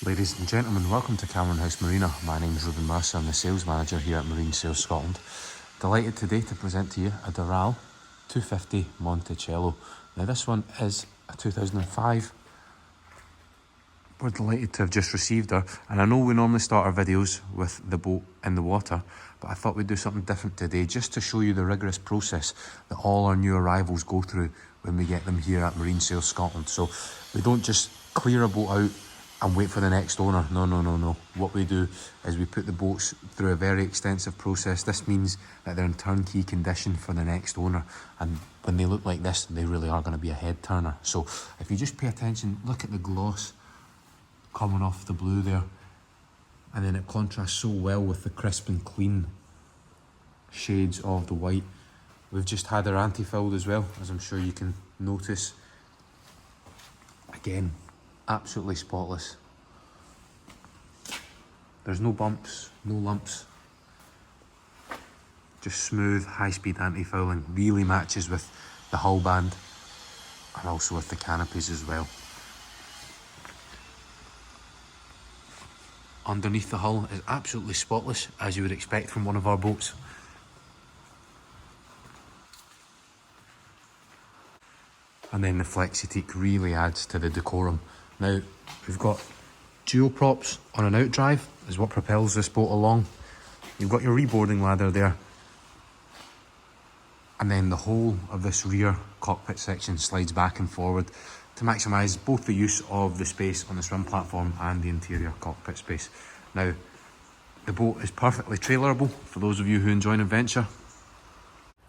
Ladies and gentlemen, welcome to Cameron House Marina. My name is Ruben Mercer, I'm the sales manager here at Marine Sales Scotland. Delighted today to present to you a Doral 250 Monticello. Now this one is a 2005. We're delighted to have just received her, and I know we normally start our videos with the boat in the water, but I thought we'd do something different today just to show you the rigorous process that all our new arrivals go through when we get them here at Marine Sales Scotland. So we don't just clear a boat out and wait for the next owner. No. What we do is we put the boats through a very extensive process. This means that they're in turnkey condition for the next owner, and when they look like this, they really are going to be a head turner. So if you just pay attention, look at the gloss coming off the blue there, and then it contrasts so well with the crisp and clean shades of the white. We've just had our anti-filled as well, as I'm sure you can notice. Again, absolutely spotless. There's no bumps, no lumps, just smooth high-speed anti-fouling. Really matches with the hull band and also with the canopies as well. Underneath the hull is absolutely spotless, as you would expect from one of our boats. And then the flexi-teak really adds to the decorum. Now, we've got dual props on an outdrive, is what propels this boat along. You've got your reboarding ladder there. And then the whole of this rear cockpit section slides back and forward to maximise both the use of the space on the swim platform and the interior cockpit space. Now, the boat is perfectly trailerable for those of you who enjoy an adventure.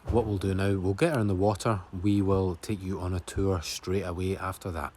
What we'll do now, we'll get her in the water. We will take you on a tour straight away after that.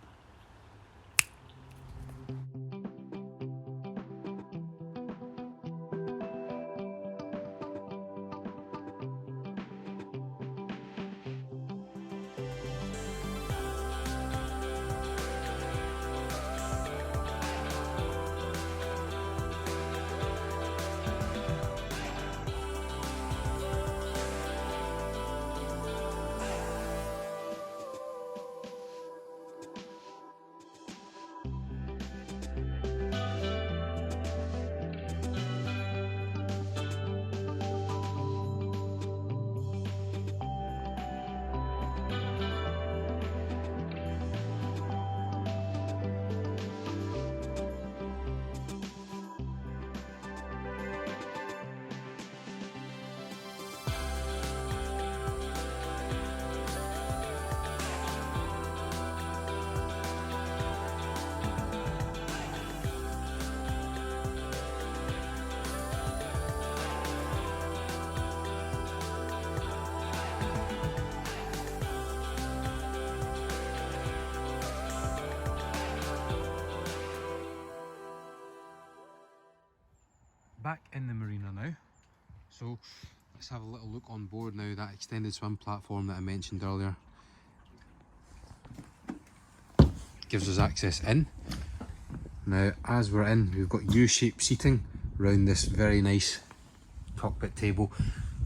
Back in the marina now, so let's have a little look on board now. That extended swim platform that I mentioned earlier gives us access in. Now as we're in, we've got U-shaped seating around this very nice cockpit table.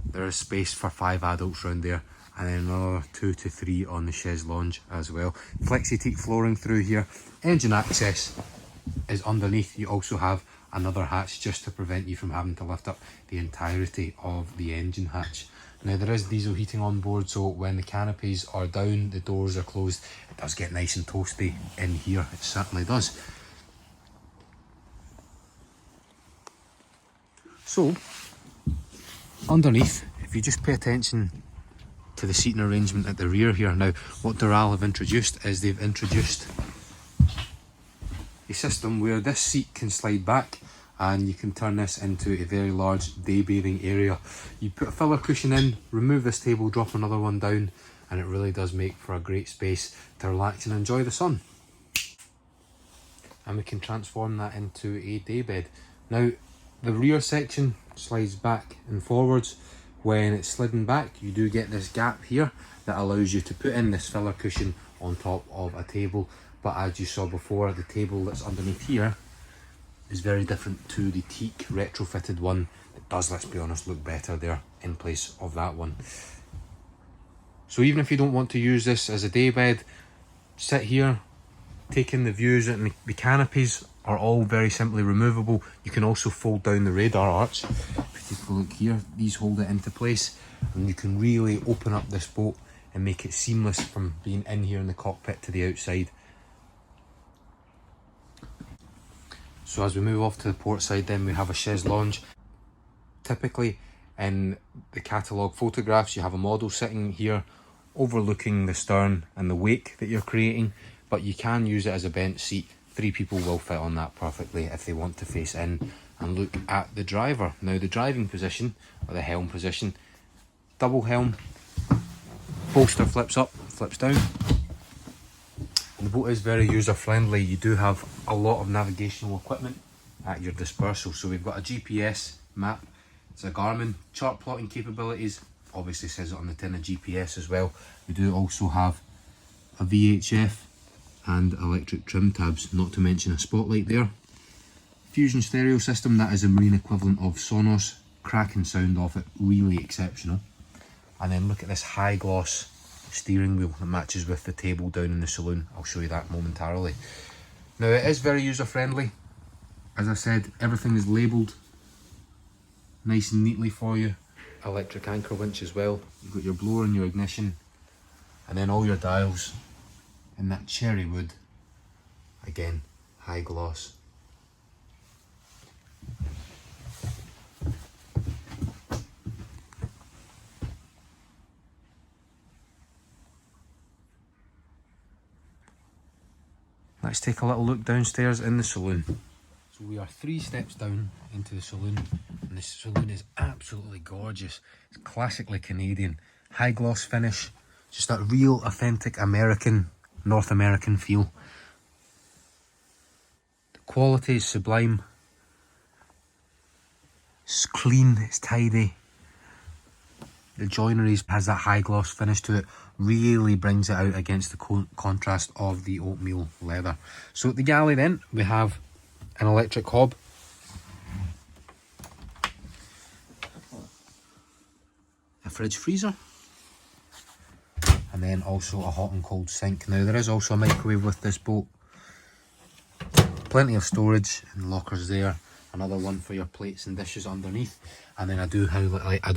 There is space for 5 adults round there, and then another 2 to 3 on the chaise lounge as well. Flexi-teak flooring through here. Engine access is underneath. You also have another hatch just to prevent you from having to lift up the entirety of the engine hatch. Now there is diesel heating on board, so when the canopies are down, the doors are closed, it does get nice and toasty in here, it certainly does. So underneath, if you just pay attention to the seating arrangement at the rear here. Now what Doral have introduced is they've introduced a system where this seat can slide back and you can turn this into a very large day bathing area. You put a filler cushion in, remove this table, drop another one down, and it really does make for a great space to relax and enjoy the sun. And we can transform that into a day bed. Now the rear section slides back and forwards. When it's slidden back, you do get this gap here that allows you to put in this filler cushion on top of a table. But as you saw before, the table that's underneath here is very different to the teak retrofitted one. It does, let's be honest, look better there in place of that one. So even if you don't want to use this as a day bed, sit here, take in the views, and the canopies are all very simply removable. You can also fold down the radar arch. If you take a look here, these hold it into place, and you can really open up this boat and make it seamless from being in here in the cockpit to the outside. So as we move off to the port side, then we have a chaise lounge. Typically in the catalogue photographs, you have a model sitting here overlooking the stern and the wake that you're creating, but you can use it as a bench seat. 3 people will fit on that perfectly if they want to face in and look at the driver. Now the driving position, or the helm position, double helm, bolster flips up, flips down. And the boat is very user friendly. You do have a lot of navigational equipment at your dispersal. So we've got a GPS map, it's a Garmin, chart plotting capabilities, obviously says it on the tin, a GPS as well. We do also have a VHF and electric trim tabs, not to mention a spotlight there. Fusion stereo system, that is a marine equivalent of Sonos. Cracking sound off it, really exceptional. And then look at this high gloss steering wheel that matches with the table down in the saloon. I'll show you that momentarily. Now it is very user friendly. As I said, everything is labelled nice and neatly for you. Electric anchor winch as well. You've got your blower and your ignition, and then all your dials in that cherry wood. Again, high gloss. Let's take a little look downstairs in the saloon. So we are 3 steps down into the saloon, and this saloon is absolutely gorgeous. It's classically Canadian, high gloss finish, just that real authentic American, North American feel. The quality is sublime. It's clean, it's tidy. The joinery has that high gloss finish to it, really brings it out against the contrast of the oatmeal leather. So at the galley then, we have an electric hob, a fridge freezer, and then also a hot and cold sink. Now there is also a microwave with this boat, plenty of storage and lockers there, another one for your plates and dishes underneath. And then I do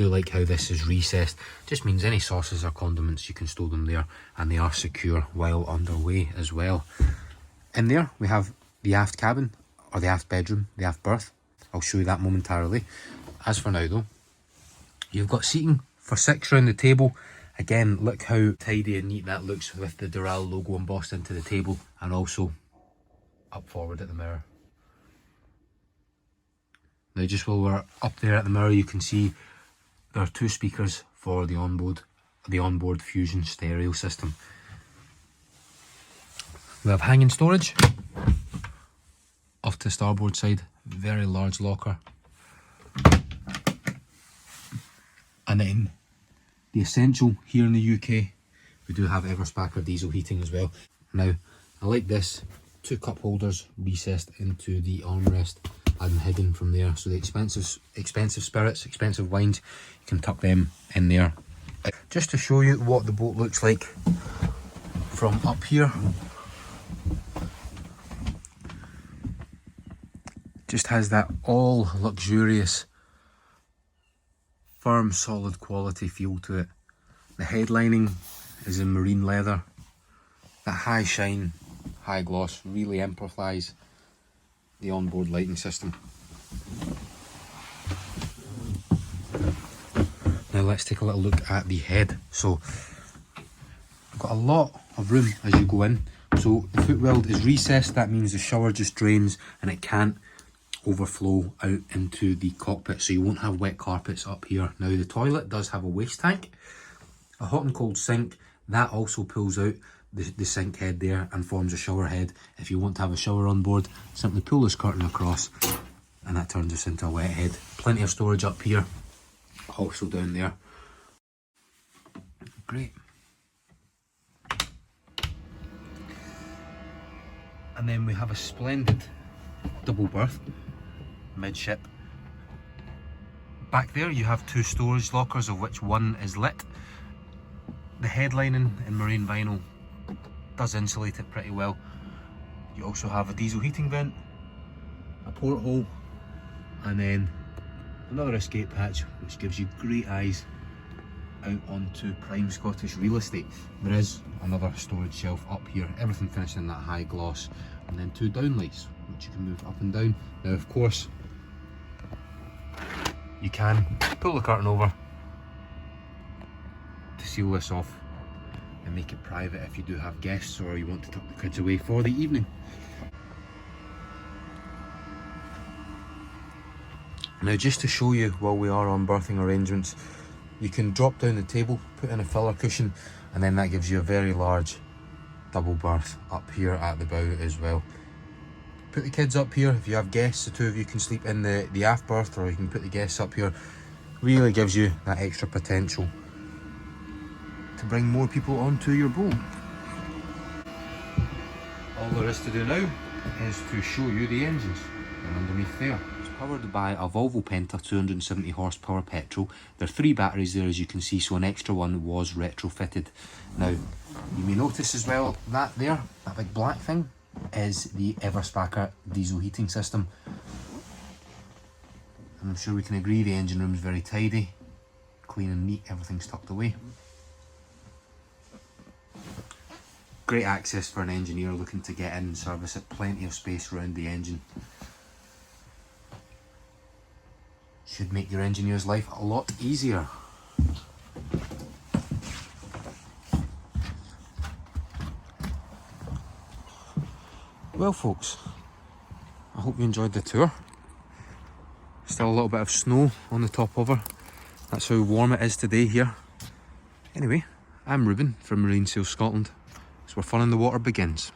like how this is recessed. Just means any sauces or condiments, you can store them there, and they are secure while underway as well. In there we have the aft cabin, or the aft bedroom, the aft berth. I'll show you that momentarily. As for now though, you've got seating for 6 around the table. Again, look how tidy and neat that looks with the Doral logo embossed into the table, and also up forward at the mirror. Now just while we're up there at the mirror, you can see there are 2 speakers for the onboard Fusion stereo system. We have hanging storage off to the starboard side, very large locker. And then the essential here in the UK, we do have Everspacker diesel heating as well. Now I like this, 2 cup holders recessed into the armrest and hidden from there, so the expensive spirits, expensive wines, you can tuck them in there. Just to show you what the boat looks like from up here, just has that all luxurious, firm, solid quality feel to it. The headlining is in marine leather, that high shine, high gloss really amplifies the onboard lighting system. Now let's take a little look at the head. So we've got a lot of room as you go in. So the footweld is recessed, that means the shower just drains and it can't overflow out into the cockpit, so you won't have wet carpets up here. Now the toilet does have a waste tank, a hot and cold sink, that also pulls out the sink head there and forms a shower head. If you want to have a shower on board, simply pull this curtain across and that turns us into a wet head. Plenty of storage up here, also down there. Great. And then we have a splendid double berth midship. Back there you have 2 storage lockers, of which one is lit. The headlining in marine vinyl does insulate it pretty well. You also have a diesel heating vent, a porthole, and then another escape hatch which gives you great eyes out onto prime Scottish real estate. There is another storage shelf up here, everything finished in that high gloss, and then 2 downlights which you can move up and down. Now of course you can pull the curtain over to seal this off and make it private if you do have guests or you want to tuck the kids away for the evening. Now just to show you while we are on berthing arrangements, you can drop down the table, put in a filler cushion, and then that gives you a very large double berth up here at the bow as well. Put the kids up here. If you have guests, the 2 of you can sleep in the aft berth, or you can put the guests up here. Really gives you that extra potential to bring more people onto your boat. All there is to do now is to show you the engines. They're underneath there. It's powered by a Volvo Penta 270 horsepower petrol. There are 3 batteries there, as you can see, so an extra one was retrofitted. Now, you may notice as well that there, that big black thing, is the Everspacker diesel heating system. And I'm sure we can agree the engine room is very tidy, clean and neat, everything's tucked away. Great access for an engineer looking to get in and service it, plenty of space around the engine. Should make your engineer's life a lot easier. Well folks, I hope you enjoyed the tour. Still a little bit of snow on the top of her. That's how warm it is today here. Anyway, I'm Ruben from Marine Sales Scotland. It's where fun in the water begins.